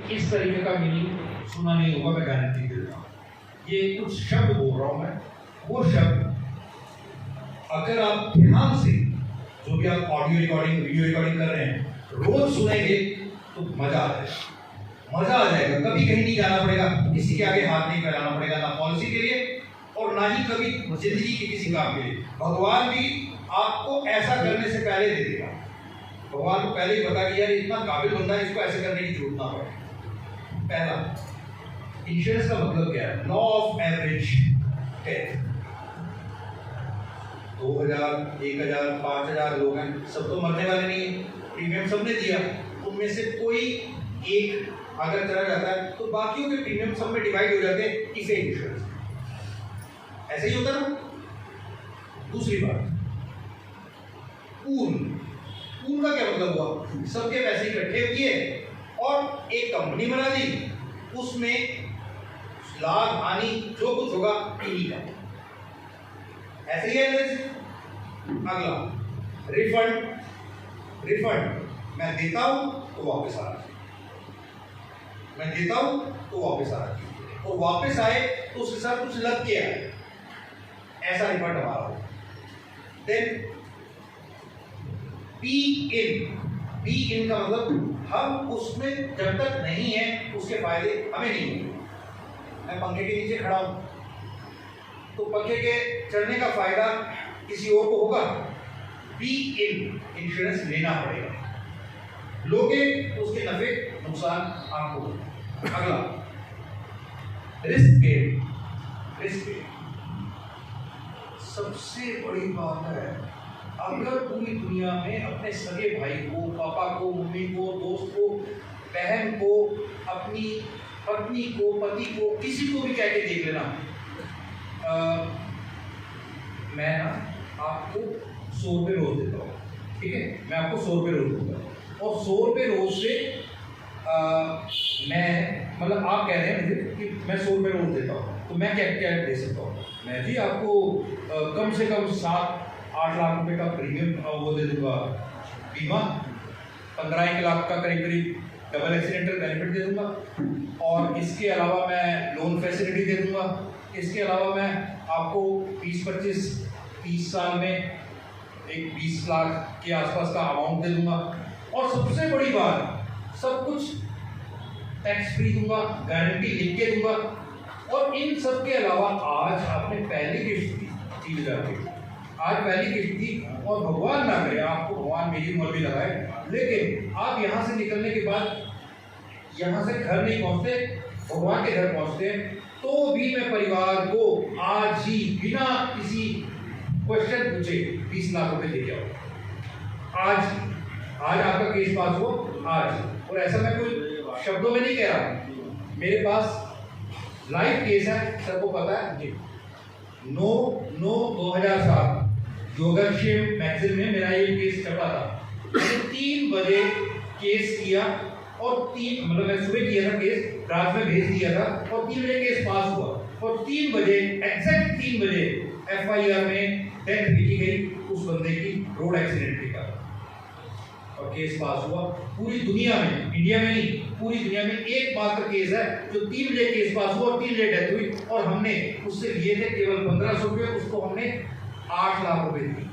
इस तरीके का मीनिंग सुना नहीं होगा, मैं गारंटी दे रहा हूँ। ये कुछ शब्द बोल रहा हूँ मैं, वो शब्द अगर आप ध्यान से जो भी आप ऑडियो रिकॉर्डिंग वीडियो रिकॉर्डिंग कर रहे हैं रोज सुनेंगे तो मजा आ जाएगा, मजा आ जाएगा। कभी कहीं नहीं जाना पड़ेगा, किसी के आगे हाथ नहीं फैलाना पड़ेगा, ना पॉलिसी के लिए और ना ही कभी जिंदगी के किसी काम के लिए। भगवान भी आपको ऐसा करने से पहले दे देगा। भगवान को पहले ही बता कि यार इतना काबिल बंदा है, इसको ऐसे करने की जरूरत ना पड़े। पहला, इंश्योरेंस का मतलब क्या है? Law of average death. 2000, 1000, 5000 लोग हैं, सब तो मरने वाले नहीं है, प्रीमियम सबने दिया। उनमें से कोई एक अगर चला जाता है तो बाकियों के प्रीमियम सब में डिवाइड हो जाते हैं, इसे इंश्योरेंस ऐसे ही होता है ना। दूसरी बात, पूल का क्या मतलब हुआ? सबके पैसे इकट्ठे किए और एक कंपनी बना दी, उसमें लाभ हानि जो कुछ होगा इन्हीं का, ऐसे ही है। अगला, रिफंड मैं देता हूं तो वापस आ रहा है, मैं देता हूं तो वापस आ रहा है, और वापस आए तो उसके साथ कुछ लग के आए, ऐसा रिफंड हमारा हो। देन पी इन का मतलब हम उसमें जब तक नहीं है उसके फायदे हमें नहीं होंगे। मैं पंखे के नीचे खड़ा हूं तो पंखे के चढ़ने का फायदा किसी और को होगा। बी इन इंश्योरेंस लेना पड़ेगा, लोगे तो उसके नफे नुकसान आपको होगा। अगला, रिस्क पेड। सबसे बड़ी बात है, अगर पूरी दुनिया में अपने सगे भाई को, पापा को, मम्मी को, दोस्त को, बहन को, अपनी पत्नी को, पति को, किसी को भी कह के देख लेना, मैं ना आपको 100 रुपये रोज देता हूँ, ठीक है, मैं आपको 100 रुपये रोज दूंगा, और 100 रुपये रोज से मैं मतलब आप कह रहे हैं मुझे कि मैं 100 रुपये रोज देता हूँ, तो मैं क्या क्या दे सकता हूँ? मैं जी आपको कम से कम 7-8 लाख रुपए का प्रीमियम वो दे दूंगा, बीमा 15-1 लाख का करीब डबल एक्सीडेंटल बेनिफिट दे दूंगा, और इसके अलावा मैं लोन फैसिलिटी दे दूंगा। इसके अलावा मैं आपको 20-25-30 साल में एक 20 लाख के आसपास का अमाउंट दे दूंगा, और सबसे बड़ी बात, सब कुछ टैक्स फ्री दूंगा, गारंटी लिख के दूंगा। और इन सब के अलावा आज आपने पहली किस्त दी 3000 की, आज पहली किस्त दी, और भगवान ना करे आपको भगवान मेरी उम्र भी लगाए, लेकिन आप यहाँ से निकलने के बाद यहाँ से घर नहीं पहुँचते, भगवान के घर पहुँचते, तो भी मैं परिवार को आज ही बिना किसी क्वेश्चन पूछे 20 लाख रुपए दे के आओ। आज आपका केस पास हो आज, और ऐसा मैं कोई शब्दों में नहीं कह रहा, मेरे पास लाइव केस है, सबको पता है जी। 9/9/2007 योगक्षेम मैगजीन में मेरा ये केस छपा था। मैंने 3 बजे केस किया, और 3 मतलब मैं सुबह किया था केस, रात में भेज दिया था, और 3 बजे केस पास हुआ, और 3 बजे एग्जैक्ट 3 बजे FIR में डेथ लिखी गई उस बंदे की रोड एक्सीडेंट के कारण, और केस पास हुआ। पूरी दुनिया में, इंडिया में नहीं, पूरी दुनिया में एकमात्र केस है जो 3 बजे केस पास हुआ और 3 बजे डेथ हुई, और हमने उससे लिए थे केवल 1500 रुपये, उसको हमने 8 लाख रुपए दिए।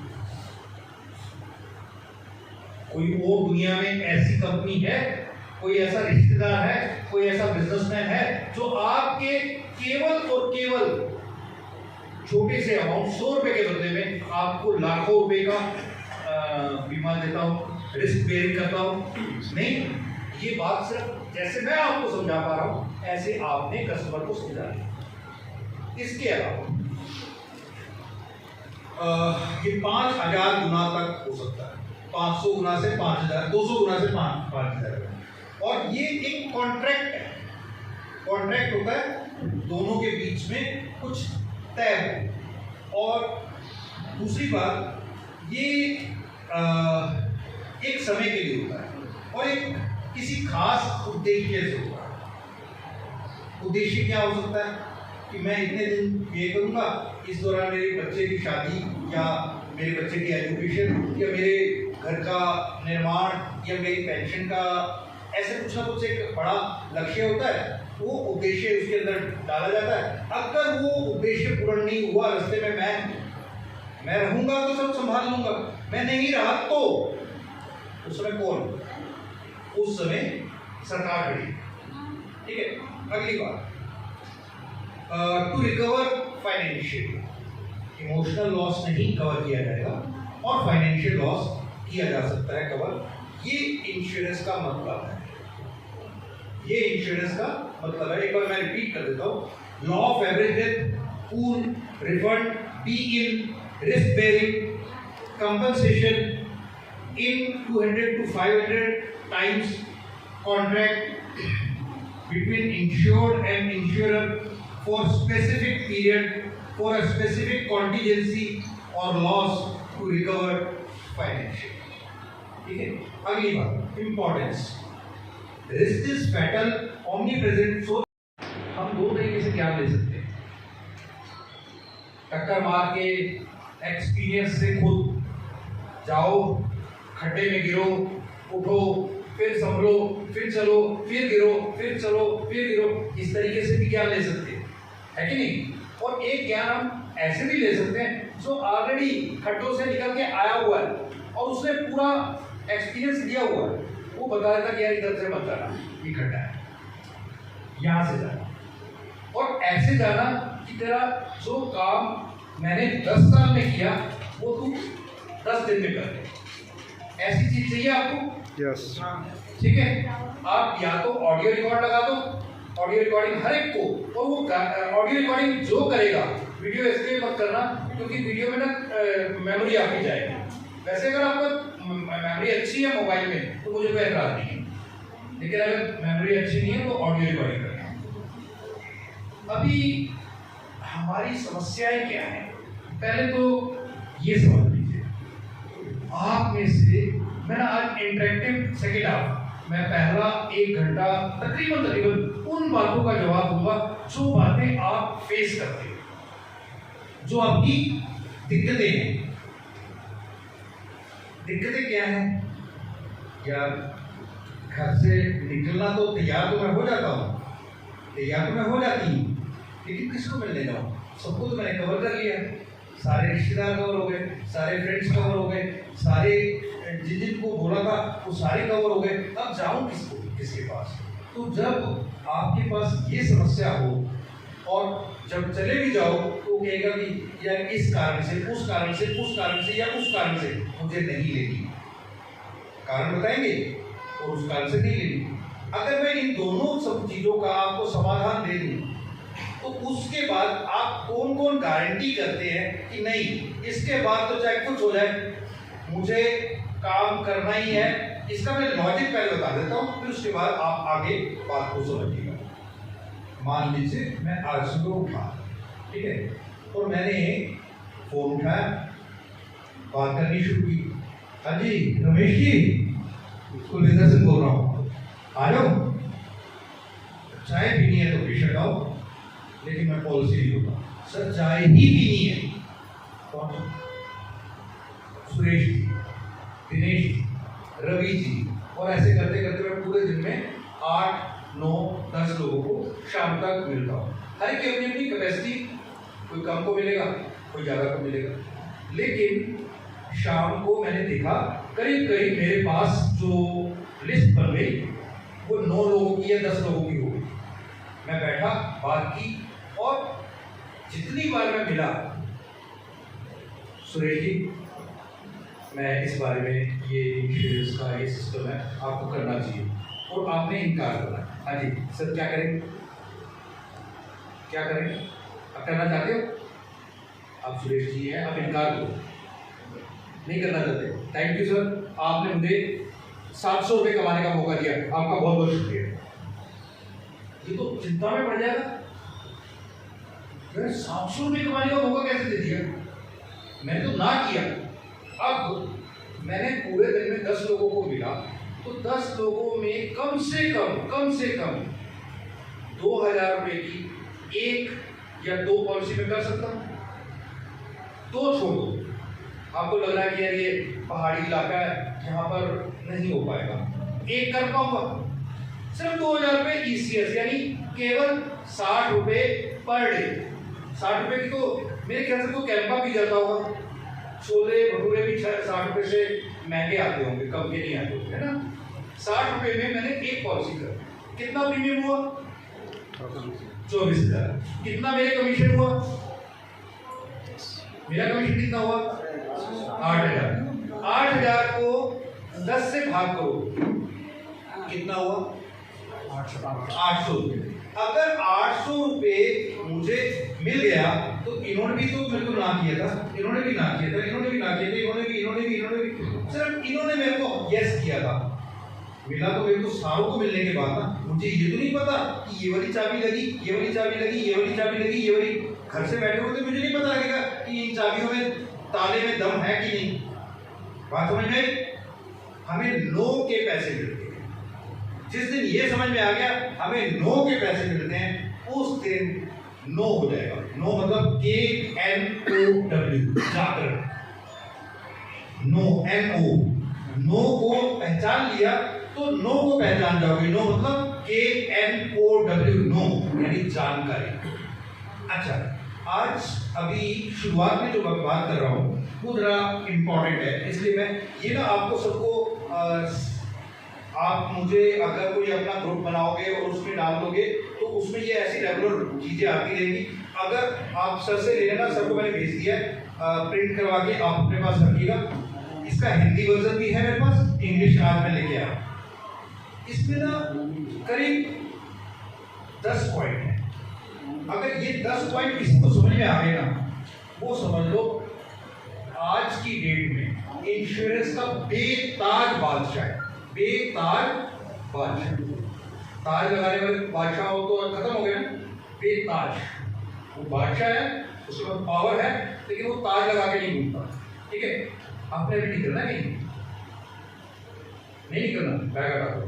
कोई और दुनिया में ऐसी कंपनी है, कोई ऐसा रिश्तेदार है, कोई ऐसा बिजनेसमैन है जो आपके केवल और केवल छोटे से अमाउंट 100 रुपए के बदले में आपको लाखों रुपए का बीमा देता हूं, रिस्क बेयरिंग करता हूं? नहीं, ये बात सिर्फ जैसे मैं आपको समझा पा रहा हूं, ऐसे आपने कस्टमर को समझाना। इसके अलावा ये 5000 गुना तक हो सकता है, 500 गुना से 5000, 200 गुना से 5000, और ये एक कॉन्ट्रैक्ट है। कॉन्ट्रैक्ट होता है दोनों के बीच में कुछ तय हो, और दूसरी बात ये एक समय के लिए होता है, और एक किसी खास उद्देश्य से होता है। उद्देश्य क्या हो सकता है कि मैं इतने दिन ये करूँगा, इस दौरान मेरे बच्चे की शादी, या मेरे बच्चे की एजुकेशन, या मेरे घर का निर्माण, या मेरी पेंशन का ऐसे कुछ ना कुछ एक बड़ा लक्ष्य होता है, वो उद्देश्य उसके अंदर डाला जाता है। अगर वो उद्देश्य पूर्ण नहीं हुआ, रास्ते में मैं रहूंगा तो सब संभाल लूंगा, मैं नहीं रहा तो उस समय कौन? उस समय सरकार खड़ी। ठीक है, अगली बात, to recover financial, emotional loss नहीं कवर किया जाएगा और फाइनेंशियल लॉस किया जा सकता है कवर। ये इंश्योरेंस का मतलब है, ये इंश्योरेंस का मतलब है। एक बार मैं रिपीट कर देता हूँ, लॉ ऑफ एवरेज डेथ, पूर्ण refund, be in risk bearing, compensation in 200 to 500 times contract between insured and insurer for specific period for a specific contingency or loss to recover financially. ठीक है, अगली बात, importance, risk is fatal, omnipresent, so हम दो तरीके से ज्ञान ले सकते हैं, टक्कर मार के एक्सपीरियंस से खुद जाओ, खड्डे में गिरो, उठो, फिर संभलो, फिर चलो, फिर गिरो, फिर चलो, फिर गिरो, इस तरीके से भी ज्ञान ले सकते हैं, है कि नहीं? और एक ज्ञान हम ऐसे भी ले सकते हैं जो ऑलरेडी खड्डों से निकल के आया हुआ है और उसने पूरा एक्सपीरियंस लिया हुआ है, वो बता देता कि यार इधर से मत जाना, ये खड्डा है, यहाँ से जाना। और ऐसे जाना कि तेरा जो काम मैंने 10 साल में किया वो तू 10 दिन में कर दे। ऐसी चीज चाहिए आपको? यस। ठीक है, आप या तो ऑडियो रिकॉर्ड लगा दो, ऑडियो रिकॉर्डिंग हर एक को, और वो ऑडियो रिकॉर्डिंग जो करेगा, वीडियो इसलिए मत करना क्योंकि वीडियो में ना मेमोरी आपकी जाएगी। वैसे अगर आपको मेमोरी अच्छी है मोबाइल में तो मुझे कोई एतराज नहीं है, लेकिन अगर मेमोरी अच्छी नहीं है तो ऑडियो रिकॉर्डिंग करना। अभी हमारी समस्याएं क्या है, पहले तो ये समझ लीजिए, आप में से मैं ना आज इंटरेक्टिव सेकेंड हाफ मैं पहला 1 घंटा तकरीबन उन बातों का जवाब दूंगा जो बातें आप फेस करते हो, जो आपकी दिक्कतें हैं। दिक्कतें क्या हैं यार? घर से निकलना तो तैयार तो मैं हो जाता हूँ, तैयार तो मैं हो जाती हूँ, लेकिन किसको मिलने जाऊँ? सबको तो मैंने कवर कर लिया, सारे रिश्तेदार कवर हो गए, सारे फ्रेंड्स कवर हो गए, सारे जिनको बोला था वो सारे कवर हो गए, अब जाऊं किसके पास? तो जब आपके पास ये समस्या हो और जब चले भी जाओ तो कहेगा कि यार इस कारण से, उस कारण से, उस कारण से या उस कारण से मुझे नहीं लेनी, कारण बताएंगे और उस कारण से नहीं लेनी। अगर मैं इन दोनों सब चीजों का आपको समाधान दे दूं तो उसके बाद आप कौन कौन गारंटी करते हैं कि नहीं इसके बाद तो चाहे कुछ हो जाए मुझे काम करना ही है? इसका मैं लॉजिक पहले बता देता हूँ, फिर उसके बाद आप आगे बात को समझिएगा। मान लीजिए मैं आज सुबह उठा, ठीक है, और मैंने फोन उठाया, बात करनी शुरू की, हाँ जी रमेश जी, कुलविंदर सिंह बोल रहा हूँ, आ जाओ, चाय पीनी है तो बेशक आओ, लेकिन मैं पॉलिसी नहीं होता, सर चाय ही पीनी है। कौन? सुरेश जी, दिनेश जी, रवि जी, और ऐसे करते करते मैं पूरे दिन में 8, 9, 10 लोगों को शाम तक मिलता हूँ। हर एक की अपनी अपनी कैपेसिटी, कोई कम को मिलेगा, कोई ज़्यादा को मिलेगा, लेकिन शाम को मैंने देखा करीब करीब मेरे पास जो लिस्ट बन गई वो 9 लोगों की या 10 लोगों की हो गई। मैं बैठा, बात की, और जितनी बार मैं मिला, सुरेश जी मैं इस बारे में ये इंश्योरेंस का ये सिस्टम है, आपको करना चाहिए, और आपने इनकार करा। हाँ जी सर, क्या करें? क्या करें? आप करना चाहते हो? आप सुरेश जी हैं, आप इनकार करो, नहीं करना चाहते? थैंक यू सर, आपने मुझे 700 रुपये कमाने का मौका दिया, आपका बहुत बहुत शुक्रिया। ये तो चिंता में पड़ जाएगा, 700 रुपये कमाने का मौका कैसे दे दिया? मैंने तो ना किया। अब मैंने पूरे दिन में 10 लोगों को मिला, तो 10 लोगों में कम से कम 2000 रुपये की 1 या 2 पॉलिसी में कर सकता हूँ। 2 छोड़ो, आपको लग रहा है कि यार ये पहाड़ी इलाका है, यहाँ पर नहीं हो पाएगा, 1 कर पाऊंगा, सिर्फ 2000 रुपये ECS, यानी केवल 60 रुपये पर डे। 60 रुपये की तो मेरे ख्याल से तो कैंपा भी जाता होगा, छोले भटूरे भी 60 रुपये से महंगे आते होंगे, कम के नहीं आते होंगे, है ना। 60 रुपये में मैंने एक पॉलिसी कर, कितना प्रीमियम हुआ? 24,000। कितना मेरे कमीशन हुआ? मेरा कमीशन कितना हुआ? 8,000। 8,000 को 10 से भाग करो, कितना हुआ? 800 रुपये। अगर 800 रुपये मुझे मिल गया तो इन्होंने भी तो मेरे को ना किया था, इन्होंने भी ना किया था, इन्होंने भी ना किया था, इन्होंने भी सिर्फ इन्होंने मेरे को यस किया था। मिला तो मेरे को सारों को मिलने के बाद ना, मुझे ये तो नहीं पता कि ये वाली चाबी लगी, ये वाली चाबी लगी, ये वाली चाबी लगी, ये वाली। घर से बैठे हुए तो मुझे नहीं पता लगेगा कि इन चाबियों में ताले में दम है कि नहीं। बात समझ में आई? हमें नो के पैसे मिलते हैं। जिस दिन ये समझ में आ गया हमें नो के पैसे मिलते हैं, उस दिन नो हो जाएगा। नो मतलब KNOW, जाकर नो, NO। नो को पहचान लिया तो नो को पहचान जाओगे। नो मतलब KNOW, नो यानी जानकारी। अच्छा, आज अभी शुरुआत में जो मैं बात कर रहा हूँ वो जरा इम्पोर्टेंट है, इसलिए मैं ये ना आपको सबको आप मुझे अगर कोई अपना ग्रुप बनाओगे और उसमें डाल दोगे तो उसमें ये ऐसी रेगुलर चीजें आती रहेंगी। अगर आप सर से ले लेना, सर को मैंने भेज दिया है, प्रिंट करवा के आप अपने पास रखिएगा। इसका हिंदी वर्जन भी है मेरे पास, इंग्लिश आज मैं लेके आया। इसमें ना करीब 10 पॉइंट है। अगर ये 10 पॉइंट किसी को समझ में आ गए ना, वो समझ लो आज की डेट में इंश्योरेंस का बेताज बादशाह है। बेताज बादशाह, ताज लगाने वाले बादशाह हो तो खत्म हो गया ना। बेताज वो बादशाह है, उसके पास पावर है, लेकिन वो ताज लगा के नहीं घूमता। ठीक है, आपने अभी निकलना नहीं निकलना, बैग हटा दो।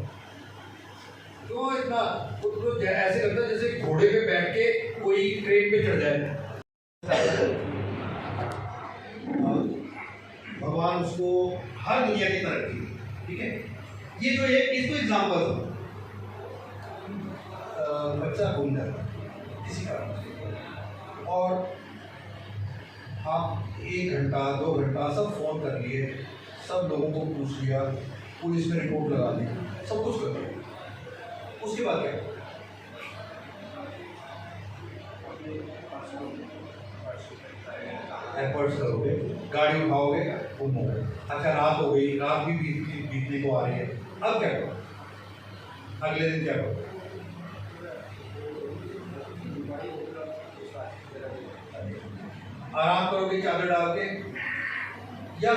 तो इतना तो ऐसे लगता है जैसे घोड़े पे बैठ के कोई ट्रेन पे चढ़ जाए। भगवान उसको हर दुनिया की तरक्की। ठीक है, ये जो है इसको एग्जाम्पल दो। बच्चा घूम जाता किसी कारण और आप 1 घंटा 2 घंटा सब फोन कर लिए, सब लोगों को पूछ लिया, पुलिस में रिपोर्ट लगा दी, सब कुछ कर लिया। उसके बाद क्या? एफर्ट्स करोगे, गाड़ी उठाओगे, घूमोगे। अच्छा, रात हो गई, रात भी बीतने को आ रही है, अब क्या करो? अगले दिन क्या करो? आराम करोगे चादर डाल के, या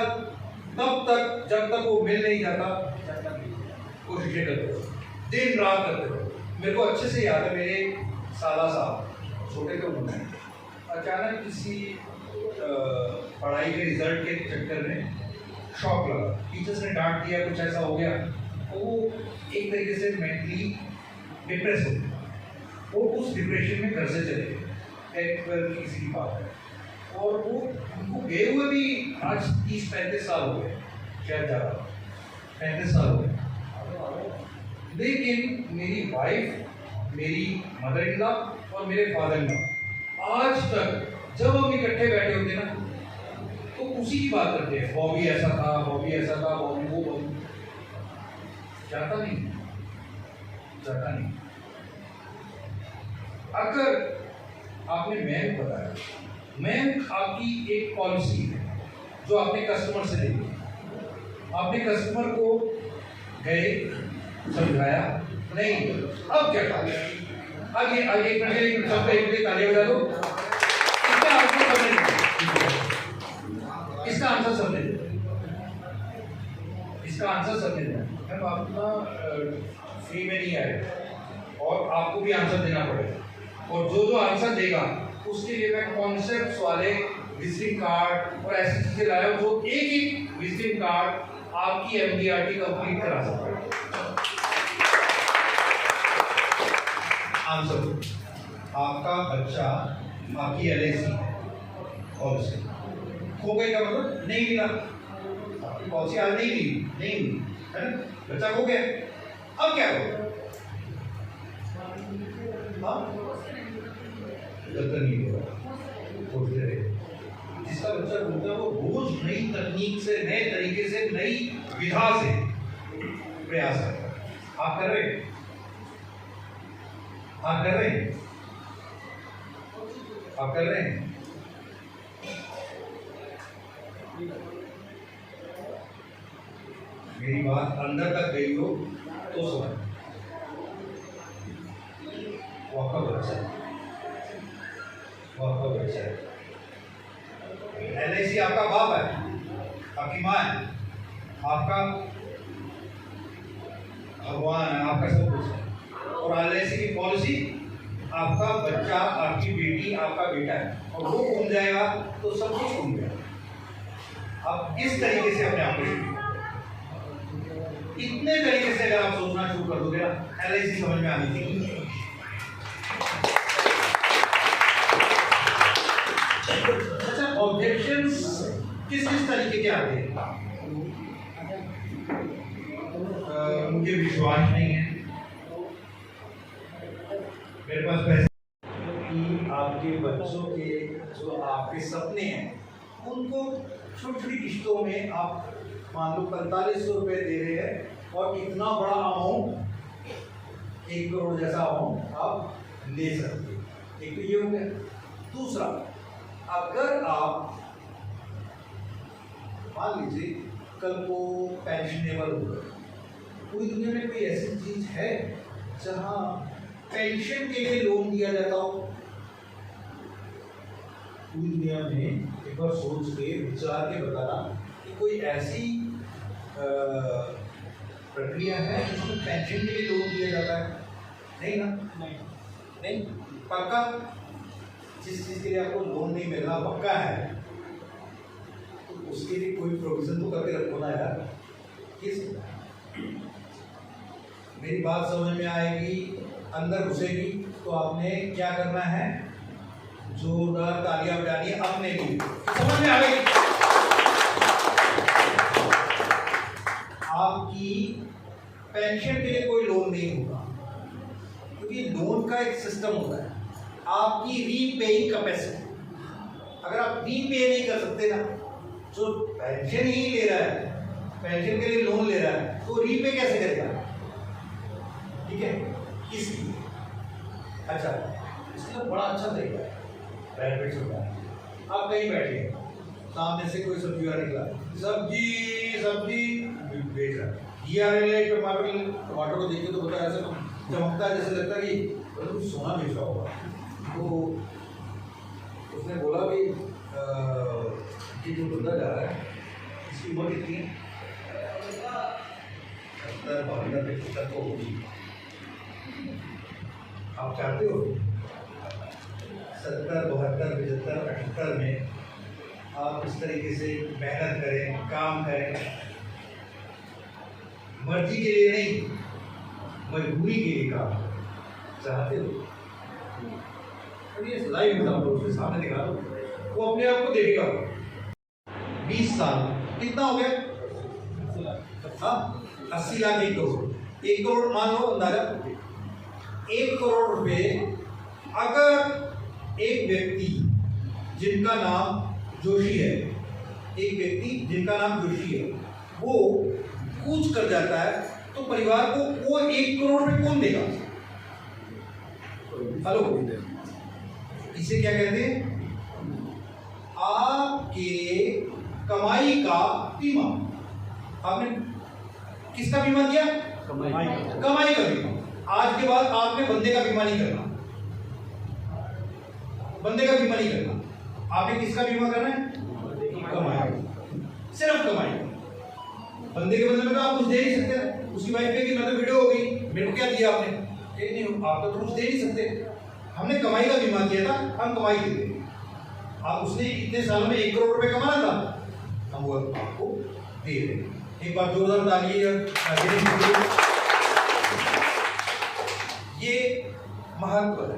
तब तक जब तक वो मिल नहीं जाता कोशिशें करते हो, दिन रात करते हो। मेरे को अच्छे से याद है, मेरे साला साहब छोटे थे, उन्होंने अचानक किसी पढ़ाई के रिजल्ट के चक्कर में शॉक लगा, टीचर्स ने डांट दिया, कुछ ऐसा हो गया, तो वो एक तरीके से मेंटली डिप्रेस हो गया। वो उस डिप्रेशन में घर से चले गए, 10-12 की किसी की बात है, और वो उनको गए हुए भी आज 30-35 साल हो गए, शायद ज़्यादा 35 साल हो गए। लेकिन मेरी वाइफ, मेरी मदर इन लॉ और मेरे फादर इन लॉ आज तक जब हम इकट्ठे बैठे होते ना तो उसी की बात करते हैं। बॉबी ऐसा था, बॉबी ऐसा था, बॉबी वो, बॉबी जाता नहीं। अगर आपने मैम बताया, मैम आपकी एक पॉलिसी है जो आपने कस्टमर से ली, आपने कस्टमर को गए समझाया नहीं, अब क्या कहा? आगे तालियां बजा दो। इसका आंसर समझे, इसका आंसर समझे। मैम आप ना फ्री में नहीं आए और आपको भी आंसर देना पड़ेगा, और जो आंसर देगा उसके लिए मैं कॉन्सेप्ट्स वाले विजिटिंग कार्ड और ऐसी चीजें लाया हूं जो एक विजिटिंग कार्ड आपकी MDRT कंप्लीट करा सकता है। आंसर, आपका बच्चा आपकी LIC पॉलिसी खो गई का मतलब नहीं मिला, आपकी पॉलिसी आज नहीं मिली है ना, बच्चा खो गया। अब क्या करो? हाँ, जब तक नहीं होगा सोचते रहे। जिसका बच्चा बोलता है वो रोज नई तकनीक से, नए तरीके से, नई विधा से प्रयास करता है। आप कर रहे हैं? आप कर रहे हैं? आप कर रहे हैं? मेरी बात अंदर तक गई हो तो समझ। वो आपका बच्चा है, वो आपका बच्चा है। LIC आपका बाप है, आपकी माँ है, आपका भगवान है, आपका सब कुछ है। और LIC की पॉलिसी आपका बच्चा, आपकी बेटी, आपका बेटा है। और वो घूम जाएगा तो सब कुछ घूम जाएगा। आप इस तरीके से अपने आप को, इतने तरीके से अगर आप सोचना शुरू कर दोगे ना, LIC समझ में आनी चाहिए। अच्छा, ऑब्जेक्शंस किस किस तरीके के आते हैं? मुझे विश्वास नहीं है, मेरे पास पैसे कि आपके बच्चों के जो आपके सपने हैं उनको छोटी छोटी किश्तों में आप मान लो 4500 रुपये दे रहे हैं और इतना बड़ा अमाउंट, 1 करोड़ जैसा अमाउंट आप ले सकते हैं। एक तो ये हो गया। दूसरा, अगर आप मान लीजिए कल को पेंशनेबल हो गए, पूरी दुनिया में कोई ऐसी चीज है जहां पेंशन के लिए लोन दिया जाता हो? पूरी दुनिया में एक बार सोच के विचार के बताना कि कोई ऐसी प्रक्रिया है जिसमें पेंशन के लिए लोन दिया जाता है? नहीं ना? नहीं पक्का? जिस चीज के लिए आपको लोन नहीं मिलना पक्का है तो उसके लिए कोई प्रोविजन तो करके रखो ना यार। किस मेरी बात समझ में आएगी, अंदर घुसेगी तो आपने क्या करना है? जोरदार तालियां बजानी अपने लिए। समझ में आएगी? आपकी पेंशन के लिए कोई लोन नहीं होगा, क्योंकि लोन का एक सिस्टम होता है, आपकी रीपेइंग कैपेसिटी। अगर आप रीपे नहीं कर सकते ना, जो पेंशन ही ले रहा है, पेंशन के लिए लोन ले रहा है, तो रीपे कैसे करेगा? ठीक है, इसलिए अच्छा, इसका बड़ा अच्छा तरीका है, प्राइवेट होता है। आप कहीं बैठे, सामने से कोई सब्जी वाला निकला, सब्जी सब्जी बेच रहा है, टमाटर को देखते तो पता है ऐसा चमकता है, जैसे लगता है कि कुछ सोना बेच रहा होगा। तो उसने बोला कि जो बंदा जा रहा है इसकी उम्र कितनी है? 70-72 तो होगी। आप चाहते हो 70, 72, 75, 78 में आप इस तरीके से मेहनत करें, काम करें, मर्जी के लिए नहीं, मजबूरी के लिए काम चाहते हो? लाइव एग्जाम्पल उसके सामने दिखा दो, वो अपने आप को देखेगा। 20 साल कितना हो गया? 80 लाख 1 करोड़। 1 करोड़ मान लो अंदाजा, 1 करोड़ रुपए अगर एक व्यक्ति जिनका नाम जोशी है, एक व्यक्ति जिनका नाम जोशी है, वो कूच कर जाता है, तो परिवार को वो 1 करोड़ रुपए कौन देगा? हेलो, इसे क्या कहते हैं? आपके कमाई का बीमा। आपने किसका बीमा किया? कमाई का बीमा। आज के बाद आपने बंदे का बीमा नहीं करना, बंदे का बीमा नहीं करना। आपने किसका बीमा करना है? कमाई, सिर्फ कमाई। बंदे के बदले में तो आप कुछ दे नहीं सकते। उसकी वाइफ कहेगी मैं तो वीडियो हो गई, मेरे को क्या दिया आपने? नहीं, आप तो कुछ दे नहीं सकते। हमने कमाई का बीमा किया था, हम कमाई देते। आप उसने इतने सालों में 1 करोड़ रुपए कमाना था, हम वो आपको दे देंगे। एक बार जोरदार तालियां। ये महत्व है,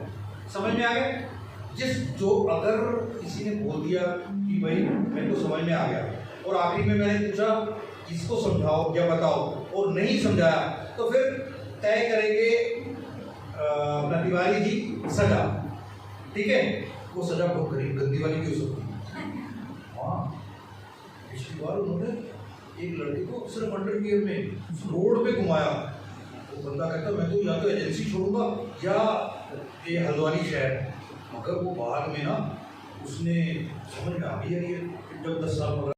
समझ में आ गया? जो अगर किसी ने बोल दिया कि भाई मेरे को समझ में आ गया, और आखिरी में मैंने पूछा इसको समझाओ या बताओ, और नहीं समझाया, तो फिर तय करेंगे अपना तिवारी जी सजा, ठीक है, वो सजा बहुत गरीब गंदी वाली भी हो सकती है। हाँ, पिछली बार उन्होंने एक लड़के को सिर्फ अंडरवियर में रोड पे घुमाया, वो बंदा कहता मैं तो या तो एजेंसी छोड़ूंगा या ये हल्द्वानी शहर, मगर वो बाद में ना उसने समझ में आ गई है, जब 10 साल